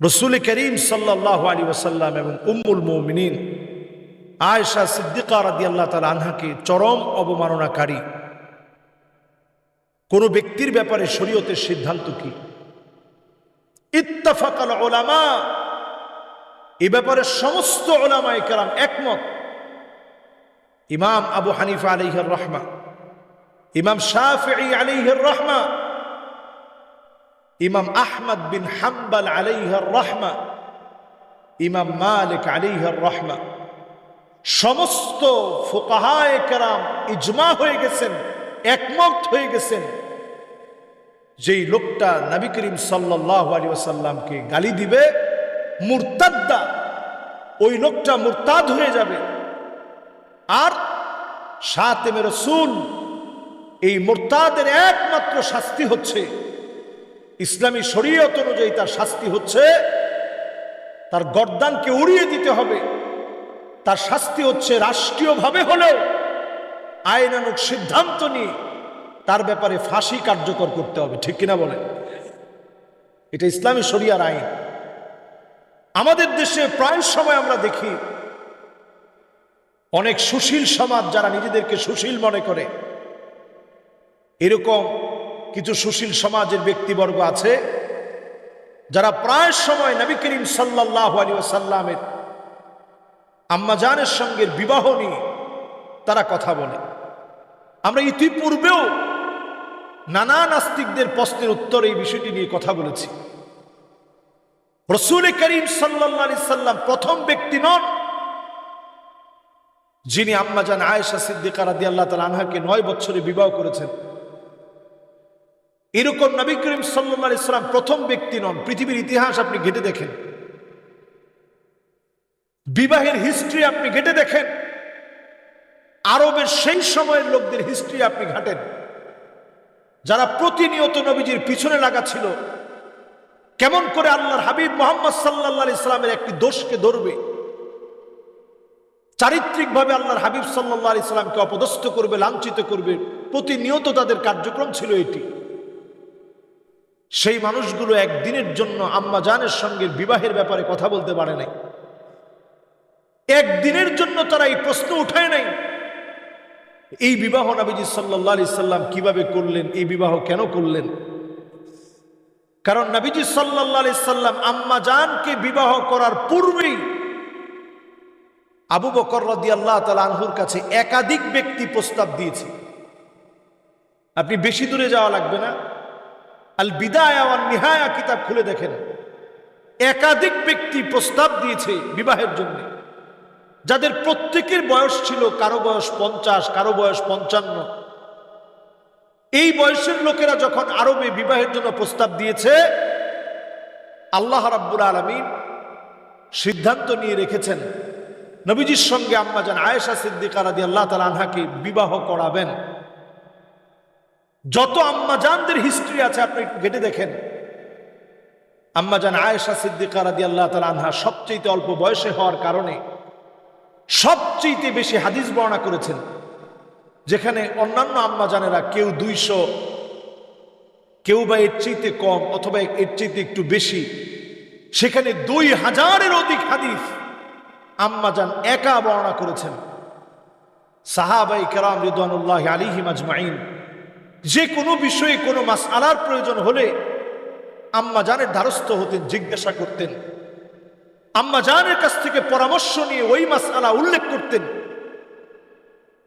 রসুল করিম সাল্লাল্লাহু আলাইহি ওয়াসাল্লাম এবং উম্মুল মুমিনিন আয়েশা সিদ্দিকা রাদিয়াল্লাহু তাআলা আনহাকে চরম অবমাননাকারী কোন ব্যক্তির ব্যাপারে শরীয়তের সিদ্ধান্ত কি? ইত্তাফাকাল উলামা, এই ব্যাপারে সমস্ত উলামায়ে কেরাম একমত। ইমাম আবু হানিফা আলাইহির রাহমা, ইমাম শাফিঈ আলাইহির রাহমা, ইমাম আহমদ বিন হাম্বল আলাইহির রাহমা, ইমাম মালিক আলাইহির রাহমা, সমস্ত ফুকাহায়ে কেরাম ইজমা হয়ে গেছেন, একমত হয়ে গেছেন, যেই লোকটা নবী করিম সাল্লাল্লাহু আলাইহি ওয়াসাল্লামকে গালি দিবে, মুরতাদ্দা, ওই লোকটা মুরতাদ হয়ে যাবে। আর শাতিমে রাসূল, এই মুরতাদের একমাত্র শাস্তি হচ্ছে, ইসলামী শরীয়ত অনুযায়ী তার শাস্তি হচ্ছে তার গর্দানকে উড়িয়ে দিতে হবে। তার শাস্তি হচ্ছে রাষ্ট্রীয়ভাবে হলেও আইনানুগ সিদ্ধান্ত নিয়ে তার ব্যাপারে ফাঁসি কার্যকর করতে হবে। ঠিক কিনা বলেন? এটা ইসলামী শরিয়ার আইন। আমাদের দেশে প্রায় সময় আমরা দেখি অনেক সুশীল সমাজ, যারা নিজেদেরকে সুশীল মনে করে, এরকম কিছু সুশীল সমাজের ব্যক্তিবর্গ আছে যারা প্রায় সময় নবী করিম সাল্লাল্লাহু আলাইহি ওয়াসাল্লামের আম্মাজানের সঙ্গে বিবাহ নিয়ে তারা কথা বলে। আমরা ইতিপূর্বেও নানা নাস্তিকদের প্রশ্নের উত্তরে এই বিষয়টি নিয়ে কথা বলেছি। রাসূল করিম সাল্লাল্লাহু আলাইহি সাল্লাম প্রথম ব্যক্তি নন যিনি আম্মাজান আয়েশা সিদ্দিকা রাদিয়াল্লাহু তাআলা আনহাকে 9 বছরে বিবাহ করেছেন। এরকম নবী করিম সাল্লাল্লাহু আলাইহি সাল্লাম প্রথম ব্যক্তি নন। পৃথিবীর ইতিহাস আপনি ঘেটে দেখেন, বিবাহের হিস্ট্রি আপনি ঘেটে দেখেন, আরবের সেই সময়ের লোকদের হিস্ট্রি আপনি ঘাটেন, যারা প্রতিনিয়ত নবীজির পিছনে লাগা ছিল, কেমন করে আল্লাহর হাবিব মুহাম্মদ সাল্লাল্লাহু আলাইহি সাল্লামের একটি দোষকে ধরবে, চারিত্রিকভাবে আল্লাহর হাবিব সাল্লাল্লাহু আলাইহি সাল্লামকে অপদস্থ করবে, লাঞ্ছিত করবে, প্রতিনিয়ত তাদের কার্যক্রম ছিল এটি। সেই মানুষগুলো একদিনের জন্য আম্মা জানের সঙ্গে বিবাহের ব্যাপারে কথা বলতে পারে নাই। একদিনের জন্য তারা এই প্রশ্ন উঠায় নাই, এই বিবাহ নবীজি সাল্লাল্লাহু আলাইহি সাল্লাম কিভাবে করলেন, এই বিবাহ কেন করলেন? কারণ নবীজি সাল্লাল্লাহু আলাইহি সাল্লাম আম্মা জানকে বিবাহ করার পূর্বেই আবু বকর রাদিয়াল্লাহু তাআলা আনহুর কাছে একাধিক ব্যক্তি প্রস্তাব দিয়েছে। আপনি বেশি দূরে যাওয়া লাগবে না, আল বিদায়া ওয়ান নিহায়া কিতাব খুলে দেখেন, একাধিক ব্যক্তি প্রস্তাব দিয়েছে বিবাহের জন্য, যাদের প্রত্যেকের বয়স ছিল, কারো বয়স 50, কারো বয়স 55। এই বয়সের লোকেরা যখন আরবে বিবাহের জন্য প্রস্তাব দিয়েছে, আল্লাহ রাব্বুল আলামিন সিদ্ধান্ত নিয়ে রেখেছেন নবীজির সঙ্গে আম্মাজান আয়েশা সিদ্দিকা রাদিয়াল্লাহু তাআলা আনহাকে বিবাহ করাবেন। যত আম্মাজানদের হিস্ট্রি আছে আপনি একটু ঘেটে দেখেন, আম্মাজান আয়েশা সিদ্দিকা রাদিয়াল্লাহু তাআলা আনহা সবচেয়ে অল্প বয়সে হওয়ার কারণে সবচেয়ে বেশি হাদিস বর্ণনা করেছেন, যেখানে অন্যান্য আম্মাজানেরা কেউ 200, কেউ বা এর চাইতে কম অথবা এর চাইতে একটু বেশি, সেখানে 2000-এর অধিক হাদিস আম্মাজান একা বর্ণনা করেছেন। সাহাবায়ে কেরাম রিদওয়ানুল্লাহি আলাইহিম আজমাইন যে কোনো বিষয়ে কোনো মাসআলার প্রয়োজন হলে আম্মাজানের দ্বারস্থ হতেন, জিজ্ঞাসা করতেন, আম্মাজানের কাছ থেকে পরামর্শ নিয়ে ওই মাসআলা উল্লেখ করতেন।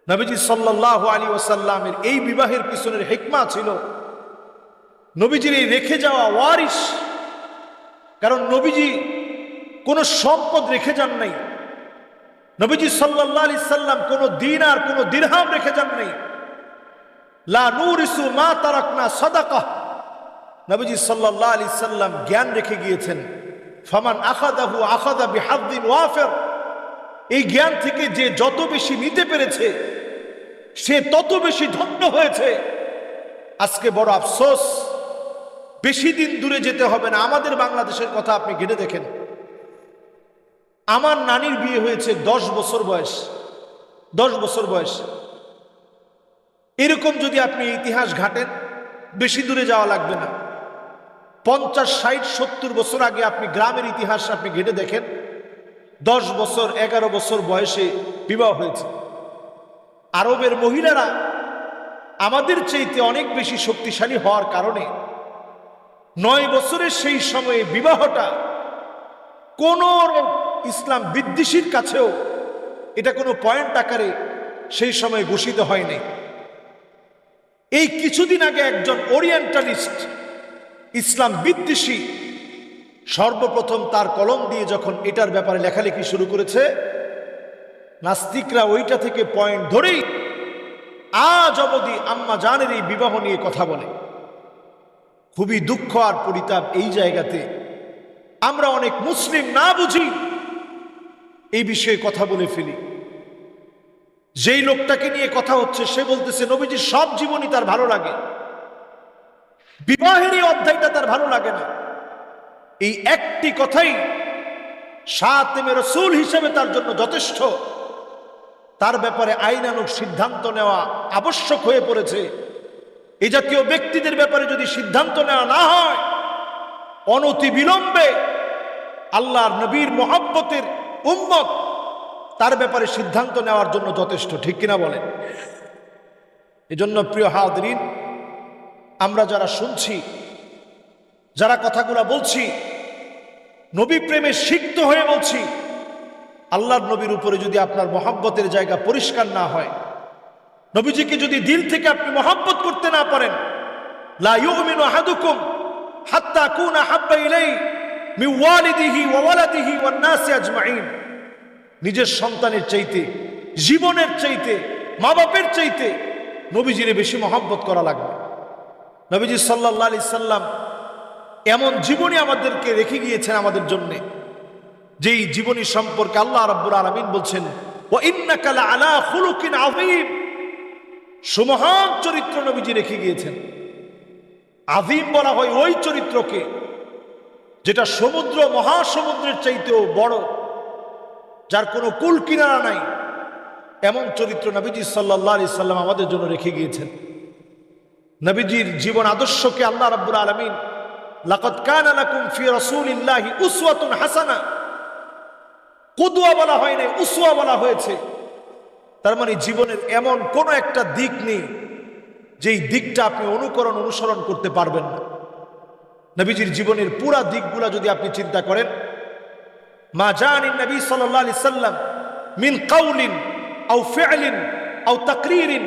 নবীজি সাল্লাল্লাহু আলাইহি ওয়াসাল্লামের এই বিবাহের পিছনের হিকমা ছিল নবীজির এই রেখে যাওয়া ওয়ারিস। কারণ নবীজি কোনো সম্পদ রেখে যান নাই, নবীজি সাল্লাল্লাহু আলাইহি সাল্লাম কোনো দিনার, কোনো দিরহাম রেখে যান নাই। লা নুরিসু মা তারাকনা সাদাকাহ, নবীজি সাল্লাল্লাহু আলাইহি সাল্লাম জ্ঞান রেখে গিয়েছেন। ফামান আখাযাহু আখাযা বিহাদ্দিন ওয়াফির, এই জ্ঞান থেকে যে যত বেশি নিতে পেরেছে সে তত বেশি ধন্য হয়েছে। আজকে বড় আফসোস, বেশি দিন দূরে যেতে হবে না, আমাদের বাংলাদেশের কথা আপনি ঘেটে দেখেন। আমার নানির বিয়ে হয়েছে 10 বছর বয়স, 10 বছর বয়স। এরকম যদি আপনি ইতিহাস ঘাটেন, বেশি দূরে যাওয়া লাগবে না, 50, 60, 70 বছর আগে আপনি গ্রামের ইতিহাস আপনি ঘেটে দেখেন, 10 বছর 11 বছর বয়সে বিবাহ হয়েছে। আরবের মহিলারা আমাদের চাইতে অনেক বেশি শক্তিশালী হওয়ার কারণে 9 বছরের সেই সময়ে বিবাহটা কোন ইসলাম বিদ্বেষীর কাছেও এটা কোনো পয়েন্ট আকারে সেই সময় ঘোষিত হয়নি। এই কিছুদিন আগে একজন ওরিয়েন্টালিস্ট, ইসলাম বিদ্বেষী, সর্বপ্রথম তার কলম দিয়ে যখন এটার ব্যাপারে লেখালেখি শুরু করেছে, নাস্তিকরা ওইটা থেকে পয়েন্ট ধরেই আজ অবধি আম্মা জানের এই বিবাহ নিয়ে কথা বলে। খুবই দুঃখ আর পরিতাপ এই জায়গাতে আমরা অনেক মুসলিম না বুঝি এই বিষয়ে কথা বলে ফেলি। যেই লোকটাকে নিয়ে কথা হচ্ছে সে বলতেছে নবীজির সব জীবনই তার ভালো লাগে, বিবাহের এই অধ্যায়টা তার ভালো লাগে না। এই একটি কথাই খাতেমে রাসূল হিসেবে তার জন্য যথেষ্ট। তার ব্যাপারে আইনানুগ সিদ্ধান্ত নেওয়া আবশ্যক হয়ে পড়েছে। এই জাতীয় ব্যক্তিদের ব্যাপারে যদি সিদ্ধান্ত নেওয়া না হয়, অনতি বিলম্বে আল্লাহর নবীর মহব্বতের উম্মত তার ব্যাপারে সিদ্ধান্ত নেওয়ার জন্য যথেষ্ট, ঠিক কিনা বলেন? এজন্য প্রিয় হাজরিন, আমরা যারা শুনছি, যারা কথাগুলো বলছি, নবী প্রেমে সিক্ত হয়ে বলছি, আল্লাহর নবীর উপরে যদি আপনার মহব্বতের জায়গা পরিষ্কার না হয়, নবীজিকে যদি দিল থেকে আপনি মহব্বত করতে না পারেন, লা ইউমিনু আহাদুকুম হাত্তা কুনা হাব্বা ইলাইহি মিন ওয়ালিদিহি ওয়া ওয়ালাদিহি ওয়ান নাসি আজমাইন। নিজের সন্তানের চাইতে, জীবনের চাইতে, মা বাপের চাইতে নবীজিরে বেশি মহব্বত করা লাগবে। নবীজি সাল্লাল্লাহু আলাইহি সাল্লাম এমন জীবনী আমাদেরকে রেখে গিয়েছেন আমাদের জন্য, যেই জীবনী সম্পর্কে আল্লাহ রাব্বুল আলামিন বলছেন, ওয়া ইন্নাকা লাআলা খুলুকিন আযীম। সুমহান চরিত্র নবীজি রেখে গিয়েছেন। আযীম বলা হয় ওই চরিত্রকে যেটা সমুদ্র, মহাসমুদ্রের চাইতেও বড়, যার কোনো কুল কিনারা নাই, এমন চরিত্র নবীজি সাল্লাল্লাহু আলাইহি সাল্লাম আমাদের জন্য রেখে গিয়েছেন। নবীজির জীবন আদর্শকে আল্লাহ রাব্বুল আলামিন লাকাদ কানা লাকুম ফি রাসূলিল্লাহি উসওয়াতুন হাসানা, কুদওয়া বলা হয় না, উসওয়া বলা হয়েছে। তার মানে জীবনের এমন কোন একটা দিক নেই যেই দিকটা আপনি অনুসরণ করতে পারবেন না। নবীজির জীবনের পুরা দিকগুলা যদি আপনি চিন্তা করেন, মা জানিন নবী সাল্লাল্লাহু আলাইহি সাল্লাম মিন কাউলিন আও ফি'লিন আও তাকরীরিন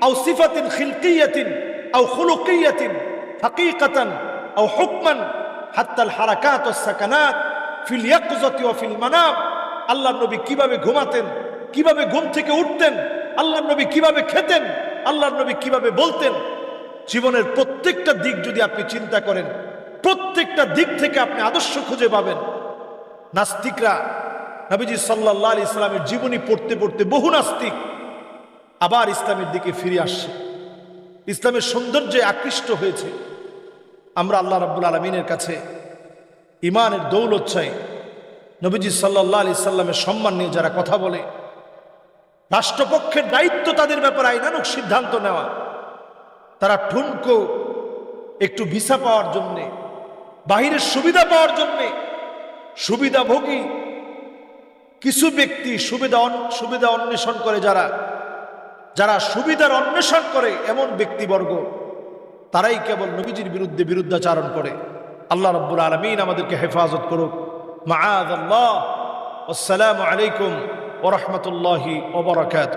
আও সিফাতিন খিলকিয়াতিন আও খুলুকিয়াতিন হাকীকাতান আও হুকমান হাত্তা আল হারাকাত ওয়াস সাকানাত ফিল ইয়াকযাতি ওয়া ফিল মানাম। আল্লাহর নবী কিভাবে ঘুমাতেন, কিভাবে ঘুম থেকে উঠতেন, আল্লাহর নবী কিভাবে খেতেন, আল্লাহর নবী কিভাবে বলতেন, জীবনের প্রত্যেকটা দিক যদি আপনি চিন্তা করেন, প্রত্যেকটা দিক থেকে আপনি আদর্শ খুঁজে পাবেন। নাস্তিকরা নবীজি সাল্লাল্লাহু আলাইহি সাল্লামের জীবনী পড়তে পড়তে বহু নাস্তিক আবার ইসলামের দিকে ফিরে আসছে, ইসলামের সৌন্দর্যে আকৃষ্ট হয়েছে। আমরা আল্লাহ রাব্বুল আলামিনের কাছে ইমানের দৌলত চাই। নবীজি সাল্লাল্লাহু আলাইহি সাল্লামের সম্মান নিয়ে যারা কথা বলে, রাষ্ট্রপক্ষের দায়িত্ব তাদের ব্যাপারে আইনানুগ সিদ্ধান্ত নেওয়া, তারা ঠুনকো একটু ভিসা পাওয়ার জন্যে, বাহিরের সুবিধা পাওয়ার জন্যে, সুবিধাভোগী কিছু ব্যক্তি সুবিধা অন্বেষণ করে, যারা সুবিধার অন্বেষণ করে, এমন ব্যক্তিবর্গ তারাই কেবল নবীজির বিরুদ্ধে বিরুদ্ধাচারণ করে। আল্লাহ রাব্বুল আলামিন আমাদেরকে হেফাজত করুক। মাআযাল্লাহ। আসসালামু আলাইকুম ওয়া রাহমাতুল্লাহি ওয়া বারাকাতুহু।